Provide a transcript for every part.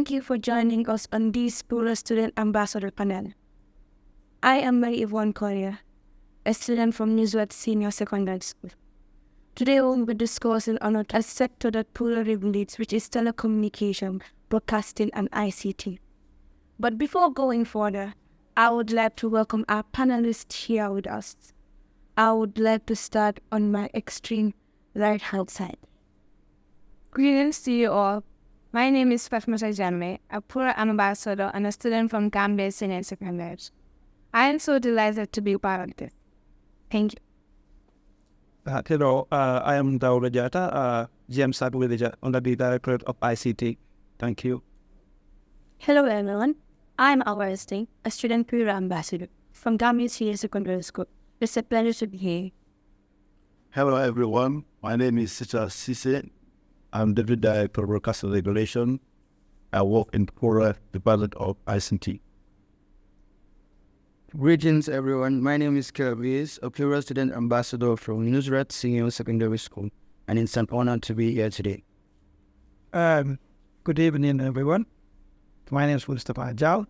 Thank you for joining us on this PURA Student Ambassador panel. I am Mary Yvonne Collier, a student from Newswest Senior Secondary School. Today we will be discussing on a sector that PURA regulates, which is telecommunication, broadcasting, and ICT. But before going further, I would like to welcome our panelists here with us. I would like to start on my extreme right-hand side. Greetings to you all. My name is Fatmata Jammeh, a PURA ambassador and a student from Gambia Senior Secondary. I am so delighted to be part of this. Thank you. Hello, I am Daura Jata, GM Sub Manager under the Directorate of ICT. Thank you. Hello everyone, I'm Awa Sting, a student PURA ambassador from Gambia Senior Secondary School. It's a pleasure to be here. Hello everyone, my name is Sicha Sise. I'm Deputy Director of Broadcasting Regulation. I work in PURA Department of ICT. Greetings everyone, my name is Kelvis, a PURA Student Ambassador from Newswest Senior Secondary School, and it's an honor to be here today. Good evening, everyone. My name is Mustafa Jal,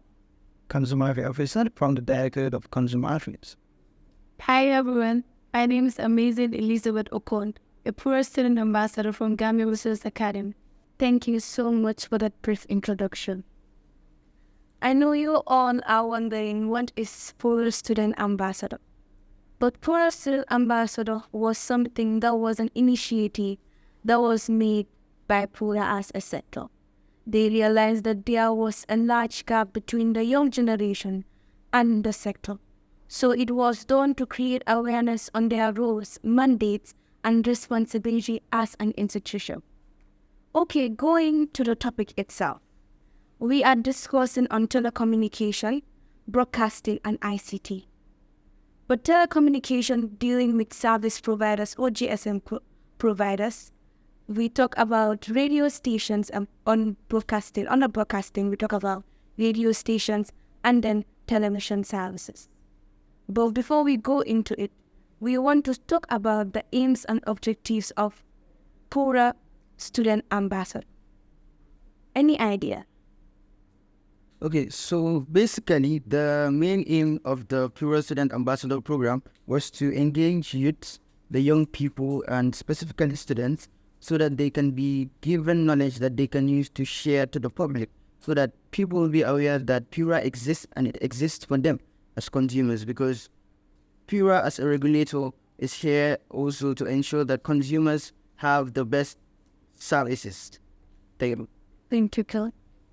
Consumer Affairs Officer from the Directorate of Consumer Affairs. Hi everyone, my name is Amazing Elizabeth Okon, a PURA Student Ambassador from Gambia Research Academy. Thank you so much for that brief introduction. I know you all are wondering what is PURA Student Ambassador. But PURA Student Ambassador was something that was an initiative that was made by PURA as a sector. They realized that there was a large gap between the young generation and the sector. So it was done to create awareness on their roles, mandates, and responsibility as an institution. Okay, going to the topic itself. We are discussing on telecommunication, broadcasting, and ICT. But telecommunication dealing with service providers or GSM providers, we talk about radio stations on broadcasting. On the broadcasting, we talk about radio stations and then television services. But before we go into it, we want to talk about the aims and objectives of PURA Student Ambassador. Any idea? Okay, so basically the main aim of the PURA Student Ambassador program was to engage youth, the young people, and specifically students, so that they can be given knowledge that they can use to share to the public, so that people will be aware that PURA exists and it exists for them as consumers, because PURA as a regulator is here also to ensure that consumers have the best services. Thank you, Kelly.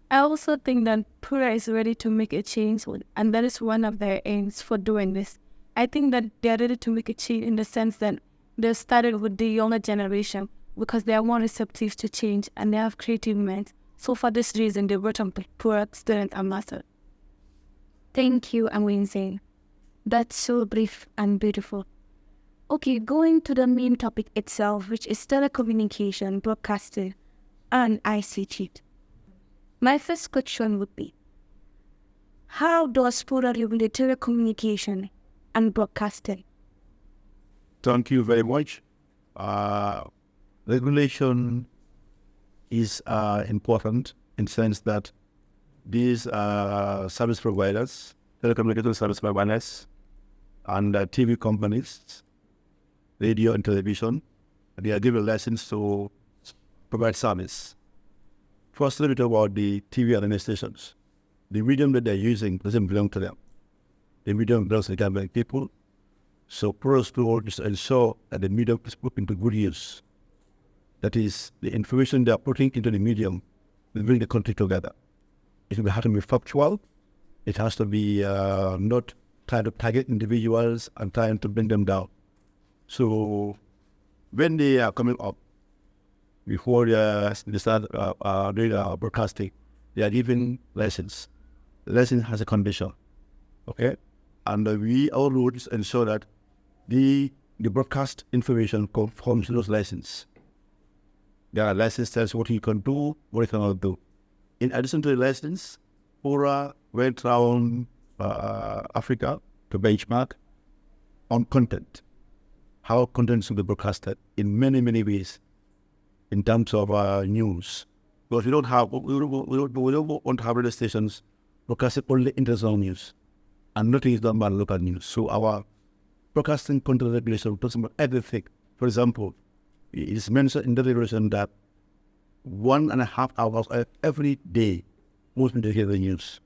I also think that PURA is ready to make a change, and that is one of their aims for doing this. I think that they are ready to make a change in the sense that they started with the younger generation because they are more receptive to change and they have creative minds. So for this reason, they brought up the PURA Student Ambassador. Thank you, Amwinzane. That's so brief and beautiful. Okay, going to the main topic itself, which is telecommunication, broadcasting, and ICT. My first question would be, how does PURA regulate telecommunication and broadcasting? Thank you very much. Regulation is important in the sense that these service providers, telecommunication service providers, and TV companies, radio and television, they are given license to provide service. First, a little bit about the TV and radio stations. The medium that they're using doesn't belong to them. The medium belongs to the Gambian people. So PURA's role is to ensure that the medium is put into good use. That is, the information they are putting into the medium will bring the country together. It will have to be factual. It has to be not trying to target individuals and trying to bring them down. So when they are coming up, before they start doing broadcasting, they are given license. The license has a condition, okay? And our rules ensure that the broadcast information conforms to those licenses. There are license tells what you can do, what you cannot do. In addition to the license, PURA went around Africa to benchmark on content, how content should be broadcasted in many, many ways. In terms of news, Because we don't want to have radio stations broadcasting only international news, and nothing is done by local news. So our broadcasting content regulation talks about everything. For example, it is mentioned in the regulation that 1.5 hours every day must be dedicated to news,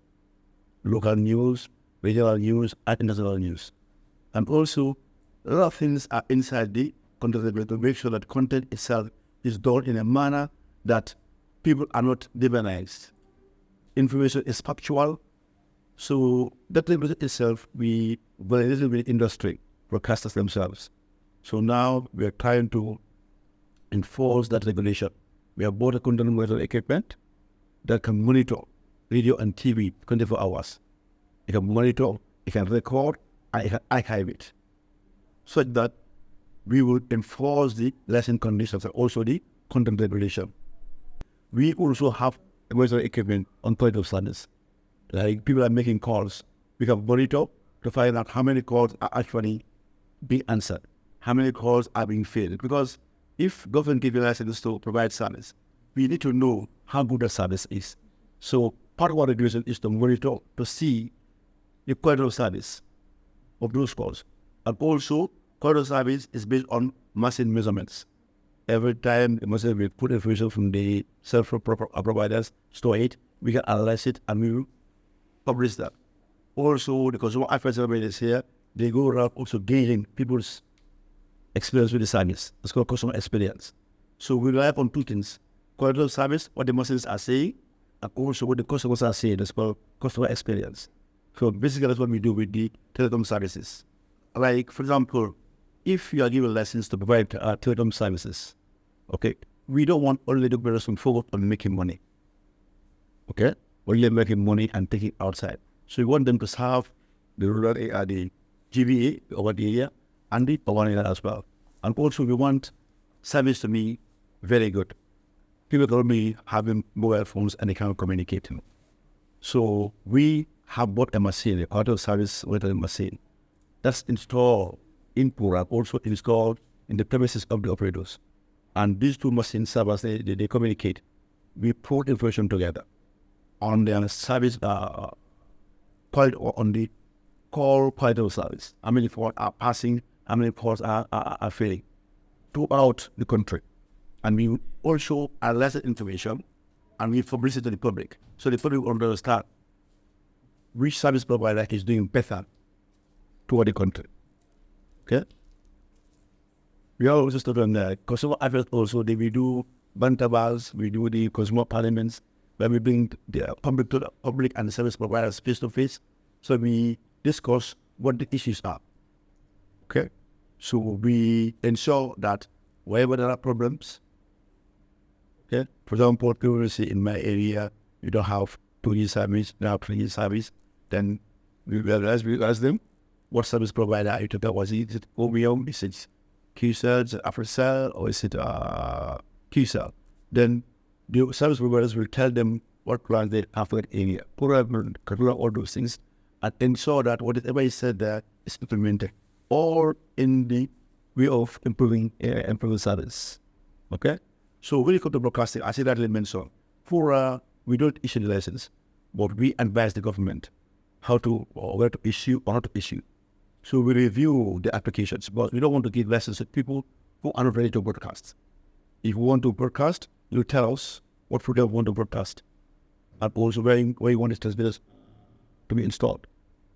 local news, regional news, and international news. And also, a lot of things are inside the content regulator to make sure that content itself is done in a manner that people are not demonized. Information is factual. So that regulation itself, we validated with industry, broadcasters themselves. So now we are trying to enforce that regulation. We have bought a content monitoring equipment that can monitor radio and TV 24 hours. It can monitor, it can record, and it can archive it, so that we would enforce the lesson conditions and also the content regulation. We also have monitoring equipment on point of service. Like people are making calls, we can monitor to find out how many calls are actually being answered, how many calls are being failed. Because if government gives you license to provide service, we need to know how good the service is. So part of our regulation is to monitor to see the quality of service of those calls. And also, quality of service is based on machine measurements. Every time the machine will put information from the cell phone providers, store it, we can analyze it, and we will publish that. Also, the consumer affairs is here, they go around also gauging people's experience with the service. It's called customer experience. So we rely on two things: quality of service, what the machines are saying, and also what the customers are saying. That's called customer experience. So basically that's what we do with the telecom services. Like, for example, if you are given license to provide telecom services, okay, we don't want only the operators to focus on making money. Okay? Only making money and taking it outside. So we want them to serve the rural area, the GBA over the area, and the urban area as well. And also we want service to be very good. People can be having mobile phones and they can communicate. So we have bought a machine, a auto service monitoring machine, that's installed in PURA, also installed in the premises of the operators. And these two machines serve as they communicate. We put information together on the service quality, on the call quality of service. How many calls are passing, how many calls are failing throughout the country. And we also analyze that information and we publish it to the public. So the public will understand which service provider is doing better toward the country. Okay? We are also studying the consumer affairs also. We do bantabals, we do the consumer parliaments, where we bring the public to the public and the service providers face to face. So we discuss what the issues are. Okay? So we ensure that wherever there are problems, okay, for example, people will say in my area, you don't have 2G service, you don't have 3G service, then we ask them, what service provider are you talking about? Is it OBM? Is it QCell? Is it AfriCell? Or is it QCell? Then the service providers will tell them what plans they have for that area. Control all those things and ensure that whatever is said there is implemented, or in the way of improving service. Okay? So when you come to broadcasting, I said that I mentioned, for we don't issue the license, but we advise the government how to, or where to issue or not to issue. So we review the applications, but we don't want to give license to people who are not ready to broadcast. If you want to broadcast, you tell us what program you want to broadcast, and also where you want the transmitters to be installed.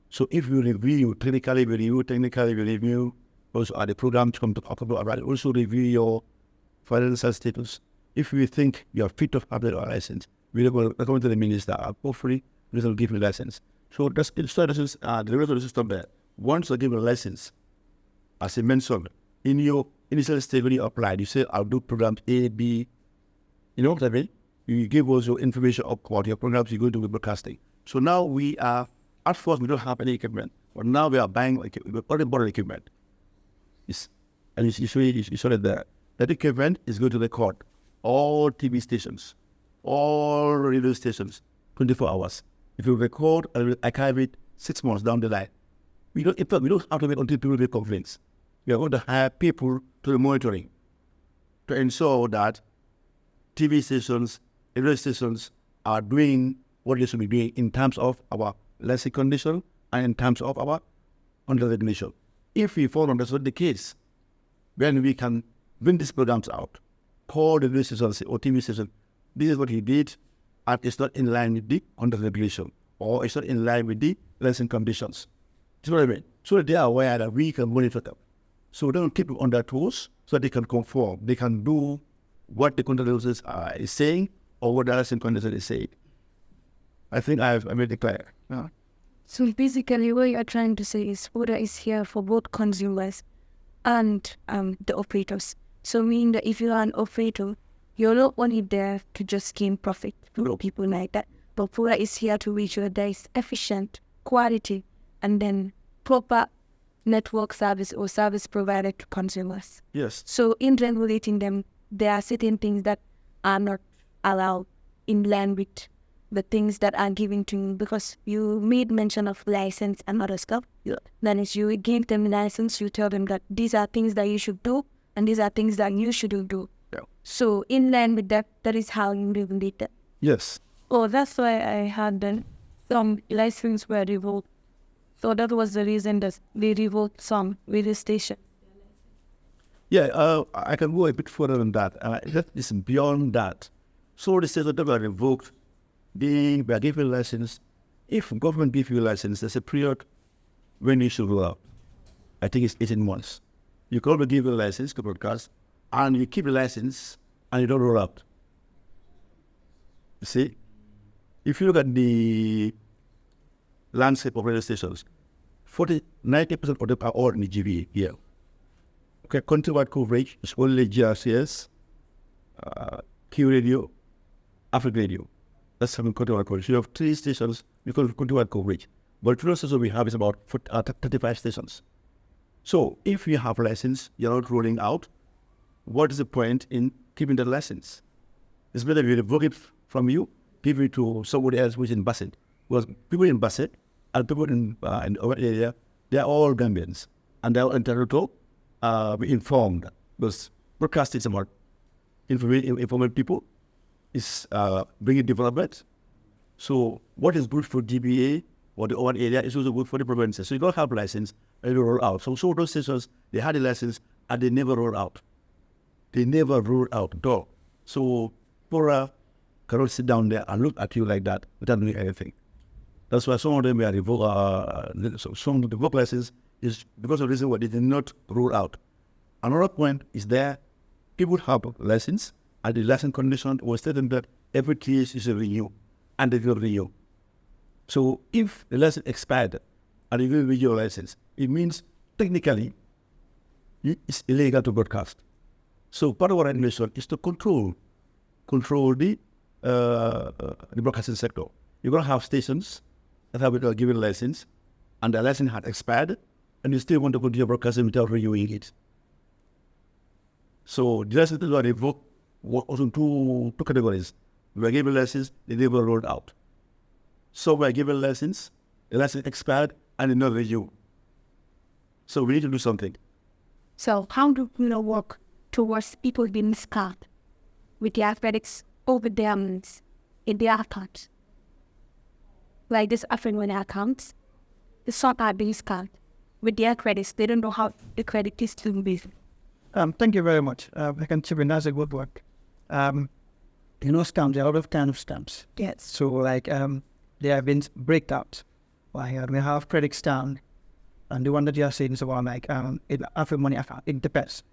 So if you review, technically we review, also are the programs come to talk about, right? Also review your financial status. If we think you are fit to have the license, we will recommend to the minister, hopefully this will give you a license. So that's the regulatory system there. Once you give a license, as I mentioned, in your initial stage when you applied, you say, I'll do programs A, B, you know what I mean? You give us your information about your programs you're going to be broadcasting. So now we are, at first we don't have any equipment, but now we are buying, we've already bought equipment. And you saw it there. That equipment is going to record all TV stations, all radio stations, 24 hours. If you record and archive it 6 months down the line, we don't have to wait until people make complaints. We are going to hire people to the monitoring to ensure that TV stations radio stations are doing what they should be doing in terms of our licensing condition and in terms of our under regulation. If we follow that's not the case, then we can bring these programs out, call the radio stations or TV station, this is what he did, and it's not in line with the under regulation, or it's not in line with the licensing conditions. Do you know what I mean? So that they are aware that we can monitor them. So they don't keep them on their toes, so that they can conform. They can do what the controllers is saying or what the licensing condition is saying. I think I made it clear. Yeah. So basically what you're trying to say is PURA is here for both consumers and the operators. So meaning that if you are an operator, you're not only there to just gain profit from people like that, but PURA is here to make sure there is efficient, quality, and then proper network service or service provided to consumers. Yes. So in regulating them, there are certain things that are not allowed in line with the things that are given to you, because you made mention of license and other stuff. Yeah. Then as you give them license, you tell them that these are things that you should do and these are things that you shouldn't do. Yeah. So in line with that, that is how you regulate it. Yes. Oh, that's why I had then some licenses were revoked. So that was the reason that they revoked some radio stations. Yeah, I can go a bit further than that. That is beyond that. So the stations that were revoked, they were given license. If government gives you a license, there's a period when you should roll out. I think it's 18 months. You can give a license to broadcast, and you keep the license, and you don't roll out. You see? If you look at the landscape of radio stations, 90% of them are all in the GVA here. Okay, countrywide coverage is only GRCS, Q Radio, Africa Radio. That's having countrywide coverage. You have 3 stations because of countrywide coverage. But the stations we have is about 35 stations. So if you have a license, you're not rolling out, what is the point in keeping the license? It's better if you revoke it from you, give it to somebody else who's in Bassett. Because people in Bassett and people in our area, they're all Gambians. And they're entitled to be informed. Because broadcasting is about informing people, is bringing development. So what is good for GBA or the urban area is also good for the provinces. So you don't have a license and you roll out. So those stations, they had a license and they never roll out. They never roll out at all. So PURA cannot sit down there and look at you like that without doing anything. That's why some of them were revoked. So some of the revoked license is because of the reason why they did not roll out. Another point is there, people have a license, and the license condition was stated that every 3 years is a renew, and they will renew. So if the license expired and you will renew your license, it means technically it's illegal to broadcast. So part of our regulation is to control the broadcasting sector. You're going to have stations that have been given a license, and the license had expired, and you still want to continue broadcasting without renewing it. So the licenses were revoked also two categories. We were given license, they never rolled out. So we were given license, the license expired, and they not renew. So we need to do something. So how do we work towards people being scammed with their credits over their means in their accounts? Like this often when accounts, the sort are being scammed with their credits. They don't know how the credit is to be. Thank you very much. I can chip in. That's a good work. Scams, there are a lot of kind of scams. Yes. So like there have been breakdowns. Like we have credits down, and the one that you are saying is about like in Africa money account. It depends.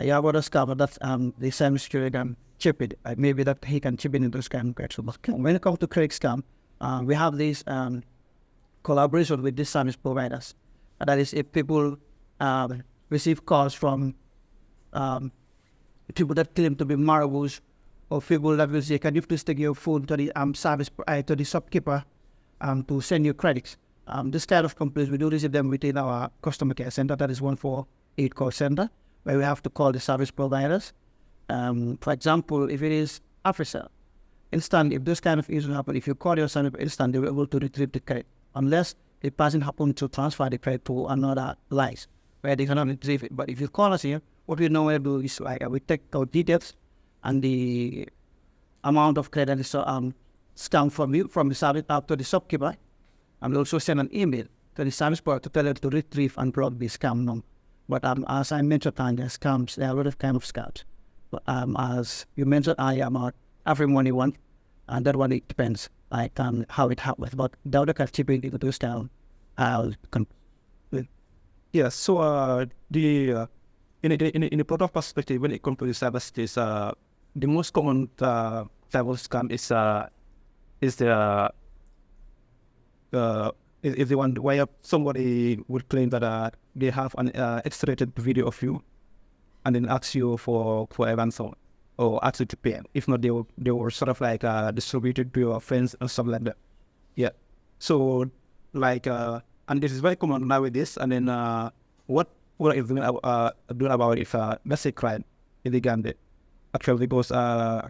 You have other scam that the same security can chip it. Maybe that he can chip in into scam credits. When it comes to credit scam, we have this collaboration with these service providers. And that is if people receive calls from people that claim to be marabouts, or people that will say, can you please take your phone to the to the shopkeeper to send you credits. This kind of complaints, we do receive them within our customer care center. That is 148 call center, where we have to call the service providers. For example, if it is Africell, instant, if this kind of issue happen, if you call your service instant, they will be able to retrieve the credit, unless the person happen to transfer the credit to another line where they cannot retrieve it. But if you call us here, what we normally do is like we take our details and the amount of credit is scammed from you, from the service to the shopkeeper, and we also send an email to the service provider to tell them to retrieve and block the scam number. But as I mentioned, there are scams. There are a lot of kind of scams. But as you mentioned, I am every money one, and that one it depends like how it happens. But the other kind of chipping into those down, Yes. So in a product perspective, when it comes to the cyber space, the most common cyber scam is the one where somebody would claim that they have an X-rated video of you, and then ask you for a ransom or ask you to pay. If not, they will sort of like distribute it to your friends or something like that. Yeah. So like and this is very common nowadays. And then what is doing about if let's say crime in the Gambia actually goes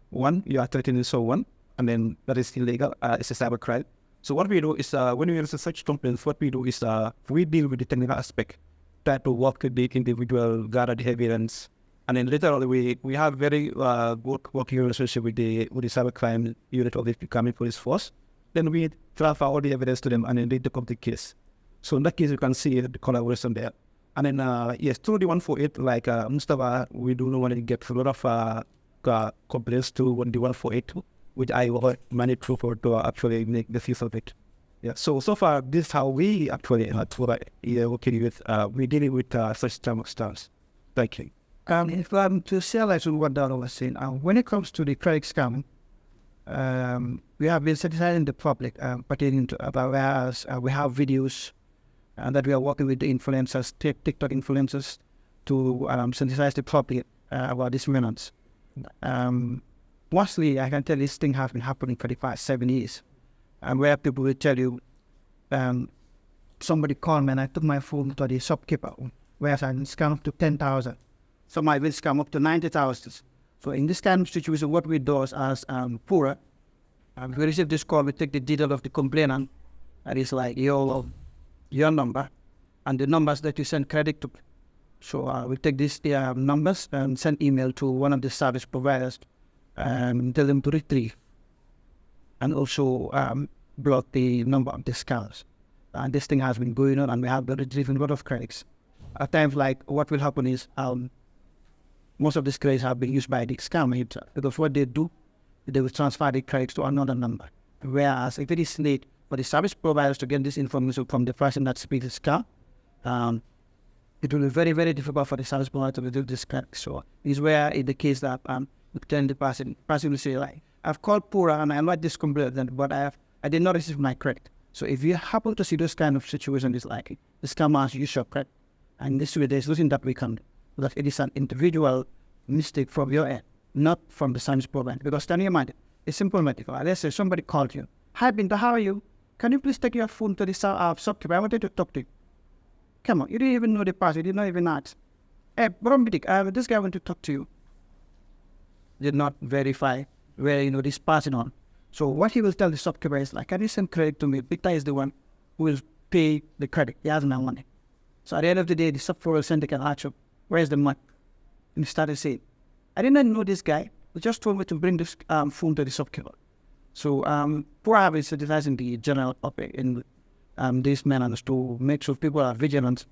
one, you are threatening someone, and then that is illegal. It's a cyber crime. So what we do is when we receive such complaints, what we do is we deal with the technical aspect, try to work with the individual, gather the evidence, and then later on we have very good working relationship with the cybercrime unit of the Kami police force. Then we transfer all the evidence to them and then they take up the case. So in that case, you can see the collaboration there. And then yes, through the 148, like Mustafa, we do normally get a lot of complaints to the 148, which I will manage to actually make the use of it. Yeah. So far, this is how we actually working with we dealing with such type of stuff. Thank you. If to say like what Donald was saying, when it comes to the credit scam, we have been sensitizing the public pertaining to about whereas we have videos that we are working with the influencers, TikTok influencers, to sensitize the public about these menace. Mostly, I can tell this thing has been happening for the past 7 years, where people will tell you, somebody called me and I took my phone to the shopkeeper, whereas I scam up to 10,000. Some I will scam up to 90,000. So in this kind of situation, what we do is as PURA, we receive this call, we take the detail of the complainant, and it's like your number and the numbers that you send credit to. So we take these numbers and send email to one of the service providers and tell them to retrieve and also block the number of the scams. And this thing has been going on, and we have been retrieving a lot of credits. At times, like what will happen is most of these credits have been used by the scammer because what they do, they will transfer the credits to another number. Whereas if it is late for the service providers to get this information from the person that speaks the scam, it will be very, very difficult for the service provider to do this credit. So is where in the case that you tell the person will say like, I've called PURA and I like this complaint, but I did not receive my credit. So if you happen to see those kind of situations, it's like the scammer has used your credit, and this way there's nothing that we can do. That it is an individual mistake from your end, not from the service provider. Because tell your mind, it's simple matter. Let's say somebody called you. Hi Binta, how are you? Can you please take your phone to the shopkeeper? I wanted to talk to you. Come on, you didn't even know the password, you did not even ask. Hey, this guy want to talk to you. Did not verify where this passing on. So what he will tell the shopkeeper is like, can you send credit to me? Binta is the one who will pay the credit. He has no money. So at the end of the day, the shopkeeper will send the catch up. Where's the money? And he started saying, I did not know this guy. He just told me to bring this phone to the shopkeeper. So PURA is sensitizing the general public in these manners to make sure people are vigilant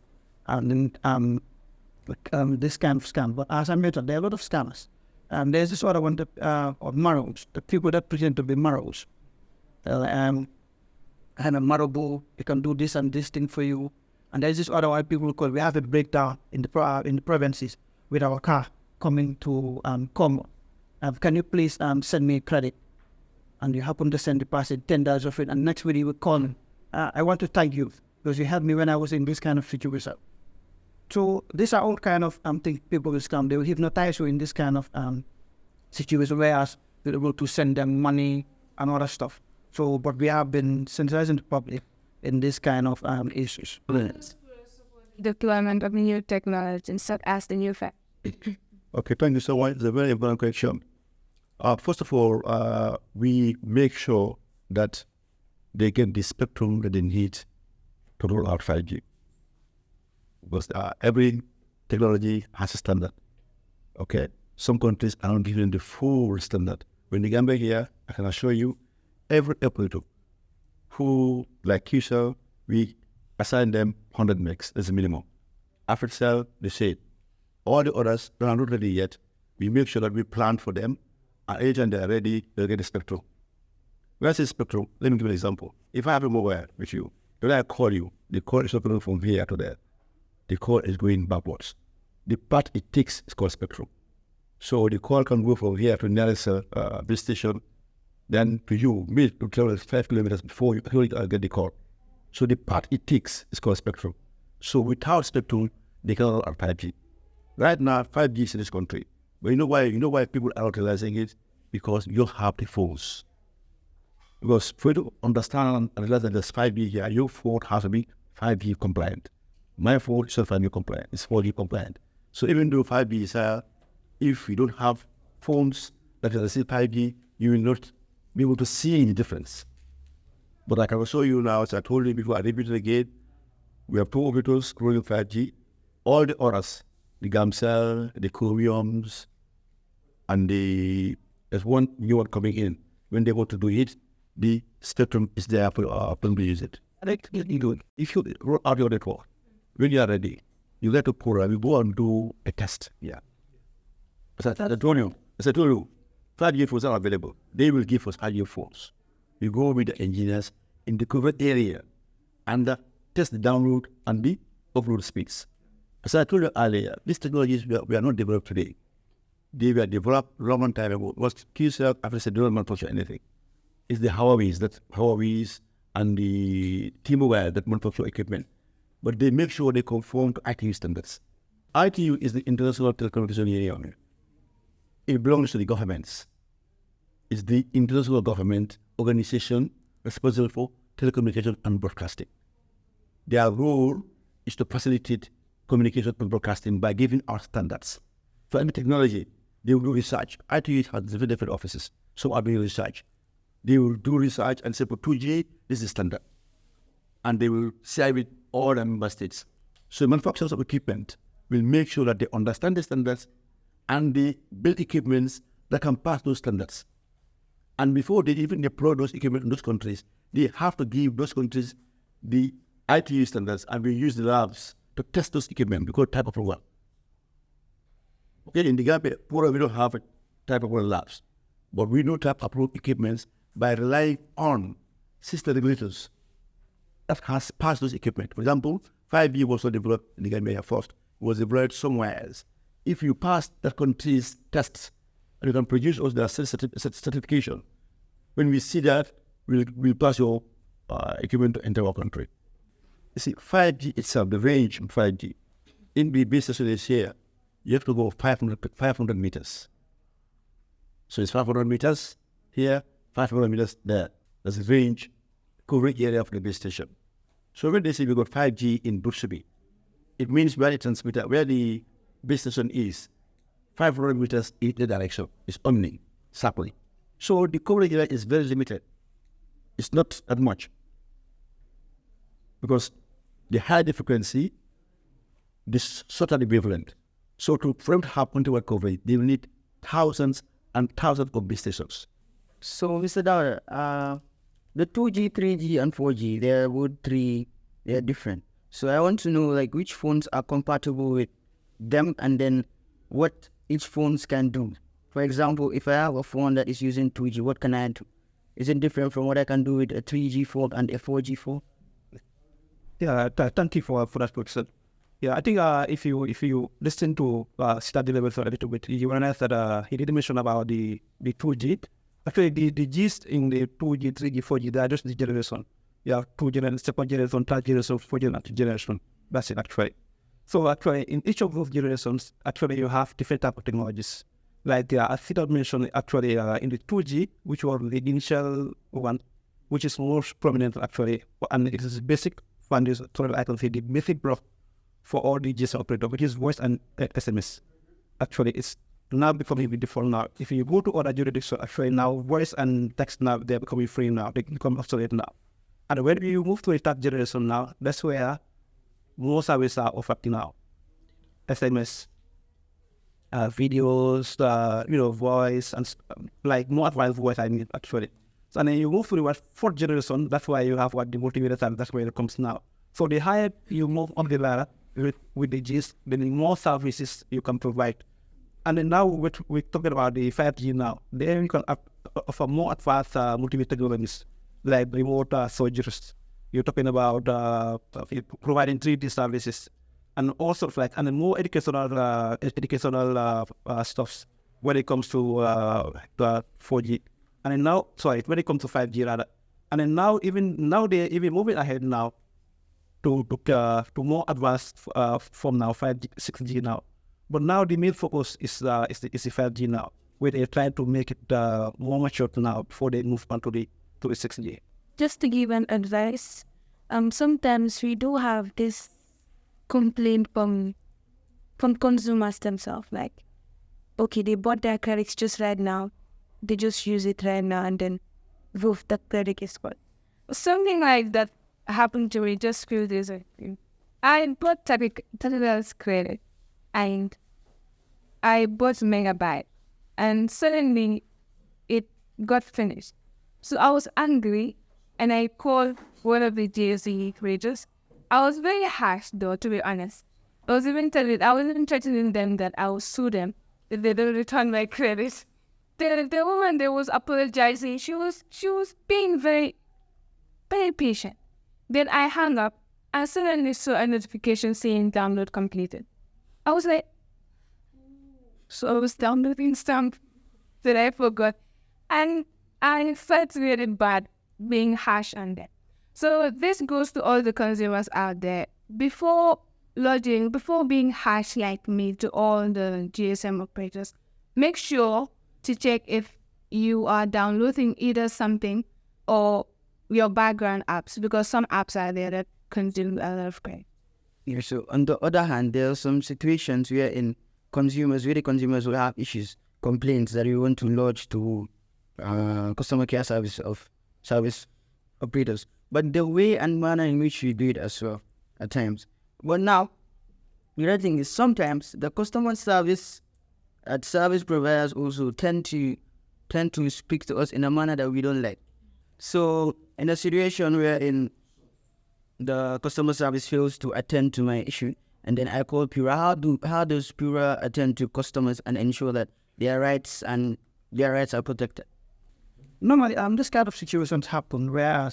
and this kind of scam. But as I mentioned, there are a lot of scammers. There's this other one of Maros, the people that pretend to be Maros. And a Marobo, they can do this and this thing for you. And there's this other one people call, we have a breakdown in the provinces with our car coming to Congo. Can you please send me credit? And you happen to send the person $10 of it, and next week you will call me. I want to thank you because you helped me when I was in this kind of situation. So these are all kind of things people will scam. They will hypnotize you in this kind of situation, whereas they're able to send them money and other stuff. So, but we have been sensitizing the public in this kind of issues. Deployment of new technology such as the new fact. Okay, thank you so much. It's a very important question. First of all, we make sure that they get the spectrum that they need to roll out 5G. Because every technology has a standard. Okay, some countries are not giving the full standard. When the Gambia here, I can assure you, every operator who, like QCell, we assign them 100 megs as a minimum. Africell, the same. All the others that are not ready yet, we make sure that we plan for them. Our agent, they are ready, they'll get the spectrum. When I say spectrum, let me give you an example. If I have a mobile with you, when I call you, the call is not going from here to there. The call is going backwards. The path it takes is called spectrum. So the call can go from here to nearest base station, then to you, me to travel 5 kilometers before you get the call. So the path it takes is called spectrum. So without spectrum, they cannot have 5G. Right now, 5G is in this country. But you know why people are not realizing it? Because you have the phones. Because for you to understand and realize that there's 5G here, your phone has to be 5G compliant. My phone is not 5G compliant, it's 4G compliant. So even though 5G is here, if you don't have phones that are still 5G, you will not be able to see the difference. But I can show you now, as I told you before, I repeat it again, we have 2 operators growing 5G. All the others, the Gamcell, the Chromiums, and there's one new one coming in. When they want to do it, the spectrum is there for them to use it. And if you roll out your network, when you are ready, you get to PURA, we go and do a test. Yeah. As I told you, 5G phones are available. They will give us 5G phones. We go with the engineers in the covered area and test the download and the upload speeds. As I told you earlier, these technologies we are not developed today. They were developed long time ago. Was QCell after they don't manufacture anything. It's the Huawei's and the T-Mobile that manufacture equipment. But they make sure they conform to ITU standards. ITU is the International Telecommunications Union. It belongs to the governments. It's the international government organization responsible for telecommunication and broadcasting. Their role is to facilitate communication and broadcasting by giving out standards. For any technology, they will do research. ITU has different offices. Some are doing research. They will do research and say for 2G, this is standard. And they will share with all the member states. So manufacturers of equipment will make sure that they understand the standards and they build equipments that can pass those standards. And before they even deploy those equipment in those countries, they have to give those countries the ITU standards, and we use the labs to test those equipment because type of program. Okay, in the Gambia, PURA, we don't have a type of labs, but we know type approved equipments by relying on system regulators that has passed those equipment. For example, 5G was not developed in the Gambia first, it was developed somewhere else. If you pass that country's tests, and you can produce us their certification, when we see that, we'll pass your equipment to enter our country. You see, 5G itself, the range of 5G, in the base station is here, you have to go 500 meters. So it's 500 meters here, 500 meters there. That's the range, coverage area of the base station. So when they say we got 5G in Bursubi, it means where the base station is, 500 meters in the direction is only circling. So the coverage area is very limited. It's not that much. Because the higher the frequency, this sort of equivalent. So for them to have countrywide coverage, they will need thousands and thousands of base stations. So, Mr. Dowder, the 2G, 3G, and 4G, they're different. So I want to know, like, which phones are compatible with them, and then what each phones can do. For example, if I have a phone that is using 2G, what can I do? Is it different from what I can do with a 3G phone and a 4G phone? Yeah, thank you for that question. Yeah, I think if you listen to study level for a little bit, you realize that he did mention about the 2G. Actually, the gist in the 2G, 3G, 4G, they are just the generation. Yeah, 2 generation, second generation, third generation, fourth generation. That's it, actually. So actually, in each of those generations, actually you have different type of technologies. Like I think I mentioned actually in the 2G, which was the initial one, which is most prominent actually, and it is basic foundation. So I can say the basic block for all the GSM operator, which is voice and SMS. Actually, it's now becoming the default now. If you go to other jurisdictions, actually now voice and text now they're becoming free now. They become obsolete now. And when you move to a third generation now, that's where more services are offered now. SMS videos, voice, and like more advanced voice, I mean, actually. So, and then you move to the fourth generation, that's why you have what the multimedia service, that's where it comes now. So the higher you move on the ladder with the Gs, then the more services you can provide. And then now we're talking about the 5G now. Then you can offer more advanced multimedia technologies, like remote surgeries. You're talking about providing 3D services, and also and more educational stuffs when it comes to the 4G. And then now, when it comes to 5G rather. And then now they're even moving ahead now to more advanced from now 5G, 6G now. But now the main focus is the 5G now, where they're trying to make it more mature now before they move on to the 6G. Just to give an advice, sometimes we do have this complaint from consumers themselves, like, okay, they bought their credits just right now, they just use it right now, and then woof, the credit is gone. Something like that happened to me just few days ago. I bought $30 credit, and I bought megabyte, and suddenly it got finished. So I was angry, and I called one of the GSE creators. I was very harsh, though, to be honest. I was even threatening them that I will sue them if they don't return my credit. The woman that was apologizing, she was being very, very patient. Then I hung up and suddenly saw a notification saying download completed. I was like, so I was downloading stuff that I forgot. And I felt really bad being harsh on them. So this goes to all the consumers out there. Before being harsh like me to all the GSM operators, make sure to check if you are downloading either something or your background apps, because some apps are there that consume a lot of credit. Yeah, so on the other hand, there are some situations where the consumers will have issues, complaints that you want to lodge to customer care service operators. But the way and manner in which we do it as well at times. But now, the other thing is sometimes the customer service providers also tend to speak to us in a manner that we don't like. So in a situation where the customer service fails to attend to my issue, and then I call PURA, how does PURA attend to customers and ensure that their rights are protected? Normally, this kind of situations happen where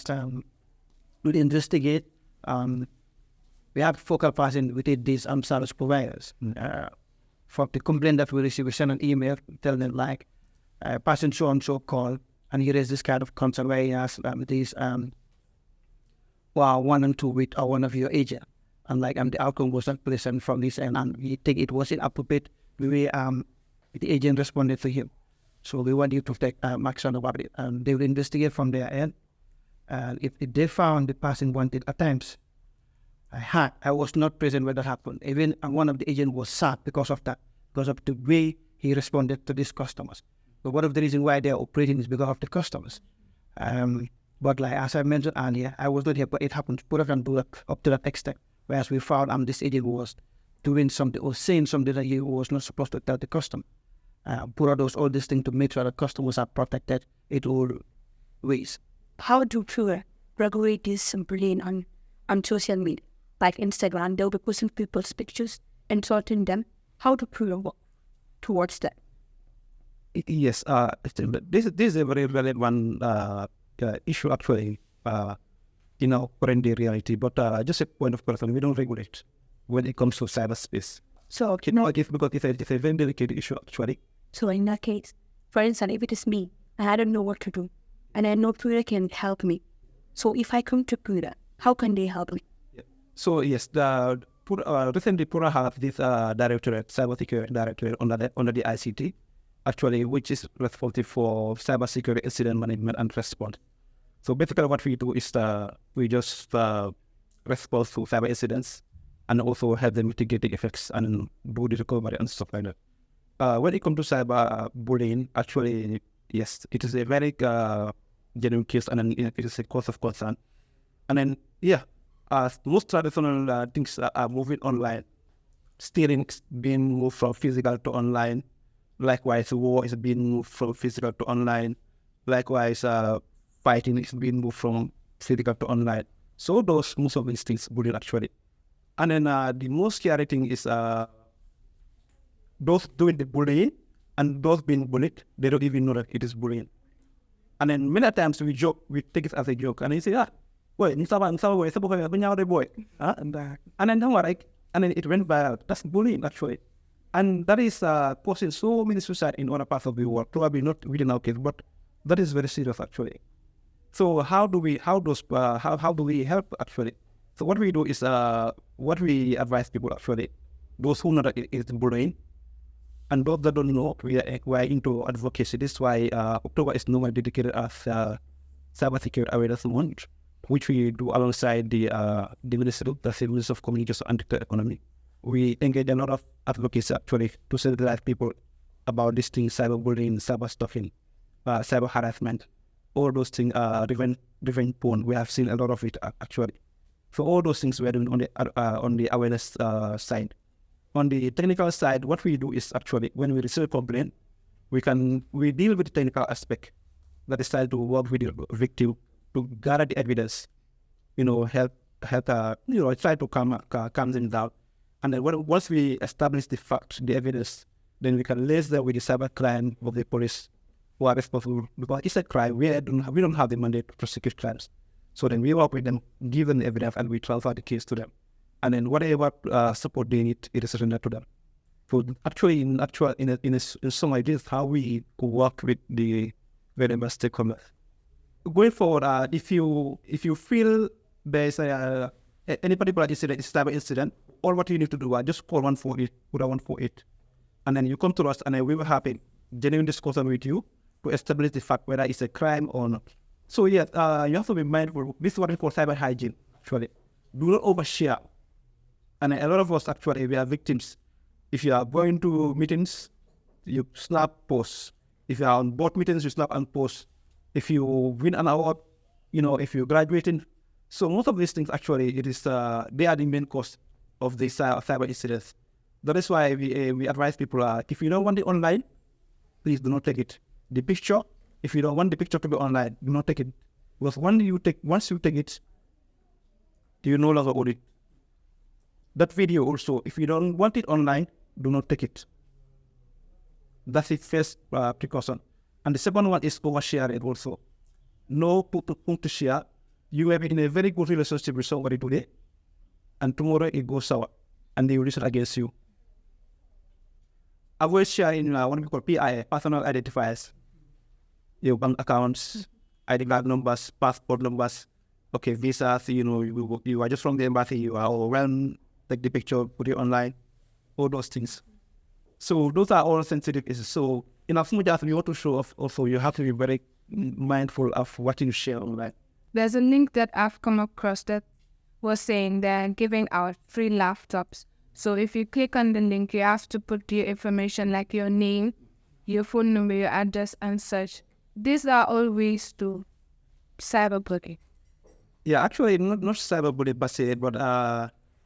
we investigate. We have focal person within these service providers. For the complaint that we receive, we send an email, tell them like, person so and so call, and here is this kind of concern where he has these 1 and 2 with one of your agent, and the outcome was not pleasant from this end, and we think it was inappropriate the way the agent responded to him. So we want you to take action about it, and they will investigate from their end. And if they found the person wanted, at times, I was not present when that happened. Even one of the agents was sad because of that, because of the way he responded to these customers. But one of the reasons why they're operating is because of the customers. But as I mentioned earlier, I was not here, but it happened up to that extent. Whereas we found this agent was doing something or saying something that he was not supposed to tell the customer. PURA does all these things to make sure that customers are protected in all ways. How do PURA regulate this bullying on social media, like Instagram? They'll be posting people's pictures, insulting them. How do PURA work towards that? Yes, this is a very relevant one issue actually, current day reality. But just a point of correction, we don't regulate when it comes to cyberspace. So because it's a very delicate issue actually. So in that case, for instance, if it is me and I don't know what to do, and I know PURA can help me, so if I come to PURA, how can they help me? Yeah. So yes, recently PURA has this directorate, cybersecurity directorate under the ICT, actually, which is responsible for cybersecurity incident management and response. So basically, what we do is we just respond to cyber incidents and also help them mitigate the effects and do the recovery and stuff like that. When it comes to cyber bullying, actually, yes, it is a very genuine case, and it is a cause of concern. And then, most traditional things are moving online. stealing is being moved from physical to online. Likewise, war is being moved from physical to online. Likewise, fighting is being moved from physical to online. So those most of these things bullying actually. And then the most scary thing is those doing the bullying and those being bullied, they don't even know that it is bullying. And then many times we joke, we take it as a joke, and they say, boy, boy. And then don't worry, and then it went viral. That's bullying actually. And that is causing so many suicide in other parts of the world. Probably not within our case, but that is very serious actually. So how do we help actually? So what we do is what we advise people actually, those who know that it is bullying, and those that don't know, we are into advocacy. This is why October is normally dedicated as Cybersecurity Awareness Month, which we do alongside the Ministry of Communications and Digital Economy. We engage a lot of advocacy actually to sensitize people about these things: cyberbullying, cyber stalking, cyber harassment, all those things. Revenge porn. We have seen a lot of it actually. So all those things we are doing on the awareness side. On the technical side, what we do is actually when we receive a complaint, we deal with the technical aspect. That is try to work with the victim to gather the evidence. Help try to calm them down. And then once we establish the fact, the evidence, then we can liaise that with the cybercrime of the police who are responsible, because it's a crime. We don't have the mandate to prosecute crimes. So then we work with them, give them the evidence, and we transfer the case to them. And then whatever support they need, it is surrendered to them. So actually, in some ideas, how we work with the various stakeholders. Going forward, if you feel there's any particular incident, cyber incident, all what you need to do is just call 148, put a 148, and then you come to us, and then we will have a genuine discussion with you to establish the fact whether it's a crime or not. So yes, you have to be mindful. This is what we call cyber hygiene. Actually, do not overshare. And a lot of us actually we are victims. If you are going to meetings, you snap posts. If you are on board meetings, you snap and post. If you win an award, if you're graduating. So most of these things actually, it is they are the main cause of the cyber incidents. That is why we advise people, if you don't want it online, please do not take it. The picture, if you don't want the picture to be online, do not take it. Because once you take it, you no longer own it. That video also, if you don't want it online, do not take it. That's the first precaution. And the second one is oversharing also. No whom to share. You may be in a very good relationship with somebody today, and tomorrow it goes sour, and they will use it against you. Avoid sharing what we call PIA, personal identifiers. Your bank accounts, ID card numbers, passport numbers, visas, you are just from the embassy, you are overwhelmed, take the picture, put it online, all those things. So those are all sensitive issues. So in as much as you want to show off, also you have to be very mindful of what you share online. There's a link that I've come across that was saying they're giving out free laptops. So if you click on the link, you have to put your information like your name, your phone number, your address, and such. These are all ways to cyberbullying. Yeah, actually not cyberbullying per se, but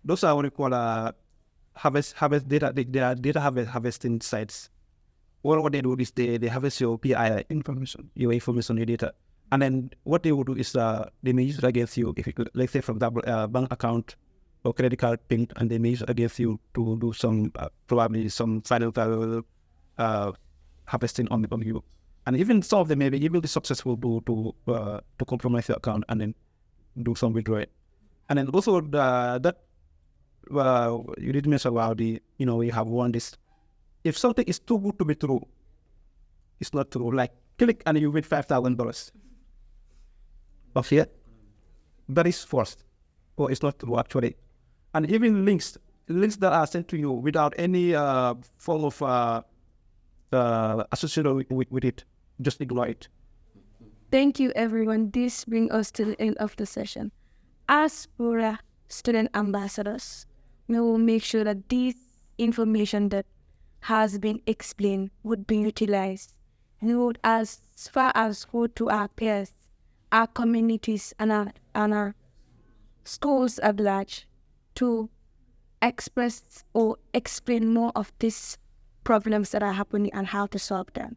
those are what we call harvest data. They are data harvesting sites. What they do is they harvest your PII information, your data. And then what they will do is they may use it against you. If let's say, for example, a bank account or credit card pin, and they may use it against you to do some probably some financial harvesting on you. And even some of them may be even be successful to compromise your account and then do some withdrawal. And then also that you did mention about you have won this. If something is too good to be true, it's not true. Like click and you win $5,000. But yet, that is forced, or it's not true actually. And even links that are sent to you without any form of associated with it, just ignore it. Thank you, everyone. This brings us to the end of the session. As PURA Student Ambassadors, we will make sure that this information that has been explained would be utilized and would as far as go to our peers, our communities, and our schools at large to express or explain more of these problems that are happening and how to solve them.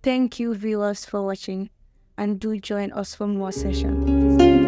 Thank you, viewers, for watching, and do join us for more sessions.